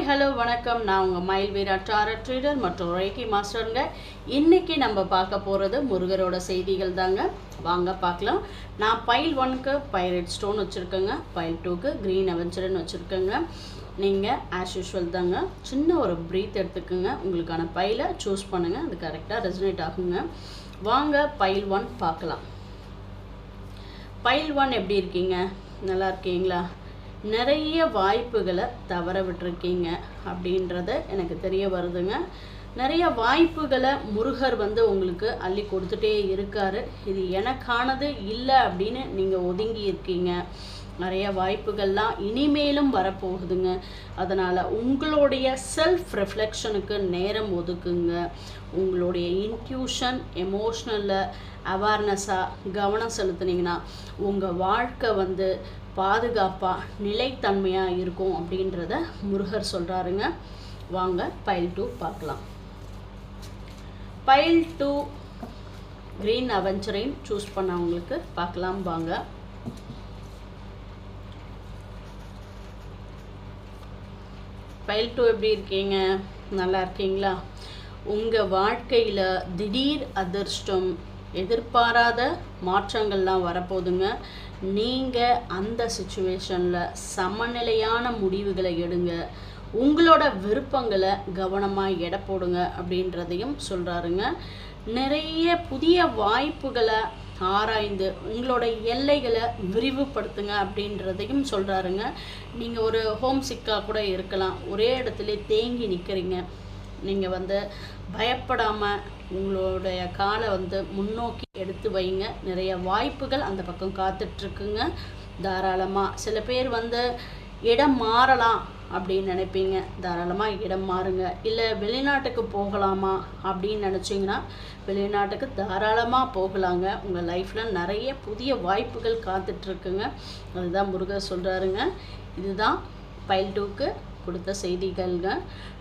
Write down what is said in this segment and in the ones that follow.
Hello வணக்கம். நான் உங்கள் மயில் வீரா டாரட் ட்ரீடர் மற்றும் ரேக்கி மாஸ்டருங்க. இன்றைக்கி நம்ம பார்க்க போகிறது முருகரோட செய்திகள் தாங்க. வாங்க பார்க்கலாம். நான் பைல் 1க்கு பைரட் ஸ்டோன் வச்சுருக்கேங்க. பைல் 2க்கு க்ரீன் அவெஞ்சர்னு வச்சுருக்கேங்க. நீங்கள் ஆஸ் யூஷுவல் தாங்க சின்ன ஒரு ப்ரீத் எடுத்துக்கோங்க. உங்களுக்கான பைலை சூஸ் பண்ணுங்கள். அது கரெக்டாக ரெசனேட் ஆகுங்க. வாங்க பைல் 1 பார்க்கலாம். பைல் 1 எப்படி இருக்கீங்க? நல்லா இருக்கீங்களா? நிறைய வாய்ப்புகளை தவற விட்டுருக்கீங்க அப்படின்றத எனக்கு தெரிய வருதுங்க. நிறைய வாய்ப்புகளை முருகர் உங்களுக்கு அள்ளி கொடுத்துட்டே இருக்காரு. இது எனக்கானது இல்லை அப்படின்னு நீங்கள் ஒதுங்கி இருக்கீங்க. நிறைய வாய்ப்புகள்லாம் இனிமேலும் வரப்போகுதுங்க. அதனால் உங்களுடைய செல்ஃப் ரெஃப்ளெக்ஷனுக்கு நேரம் ஒதுக்குங்க. உங்களுடைய இன்ட்யூஷன் எமோஷ்னலில் அவேர்னஸாக கவனம் செலுத்துனீங்கன்னா உங்கள் வாழ்க்கை பாதுகாப்பாக நிலைத்தன்மையாக இருக்கும் அப்படின்றத முருகர் சொல்கிறாருங்க. வாங்க பைல் 2 பார்க்கலாம். பைல் 2 க்ரீன் அவெஞ்சரைன் சூஸ் பண்ணவங்களுக்கு பார்க்கலாம் வாங்க. பைல் 2 எப்படி இருக்கீங்க? நல்லா இருக்கீங்களா? உங்கள் வாழ்க்கையில் திடீர் அதிர்ஷ்டம், எதிர்பாராத மாற்றங்கள்லாம் வரப்போகுதுங்க. நீங்கள் அந்த சிச்சுவேஷனில் சமநிலையான முடிவுகளை எடுங்க. உங்களோட விருப்பங்களை கவனமாக எடை போடுங்க அப்படின்றதையும் சொல்கிறாருங்க. நிறைய புதிய வாய்ப்புகளை ஆராய்ந்து உங்களோட எல்லைகளை விரிவுபடுத்துங்க அப்படின்றதையும் சொல்கிறாருங்க. நீங்கள் ஒரு ஹோம் சிக்காக கூட இருக்கலாம். ஒரே இடத்துல தேங்கி நிற்கிறீங்க. நீங்கள் பயப்படாமல் உங்களுடைய காலை முன்னோக்கி எடுத்து வைங்க. நிறைய வாய்ப்புகள் அந்த பக்கம் காத்துட்ருக்குங்க. தாராளமாக சில பேர் இடம் மாறலாம் அப்படின்னு நினைப்பீங்க. தாராளமாக இடம் மாறுங்க. இல்லை வெளிநாட்டுக்கு போகலாமா அப்படின்னு நினச்சிங்கன்னா வெளிநாட்டுக்கு தாராளமாக போகலாங்க. உங்கள் லைஃப்பில் நிறைய புதிய வாய்ப்புகள் காத்துட்ருக்குங்க. அதுதான் முருகர் சொல்கிறாருங்க. இதுதான் பைல் 2க்கு கொடுத்த செய்திகள்ங்க.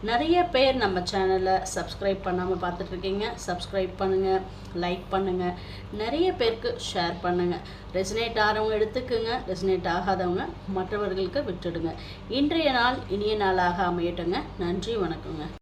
நிறைய பேர் நம்ம சேனலை சப்ஸ்கிரைப் பண்ணாமல் பார்த்துட்ருக்கீங்க. சப்ஸ்கிரைப் பண்ணுங்கள், லைக் பண்ணுங்கள், நிறைய பேருக்கு ஷேர் பண்ணுங்கள். ரெசனேட் ஆகிறவங்க எடுத்துக்குங்க, ரெசனேட் ஆகாதவங்க மற்றவர்களுக்கு விட்டுடுங்க. இன்றைய நாள் இனிய நாளாக அமையட்டுங்க. நன்றி, வணக்கங்க.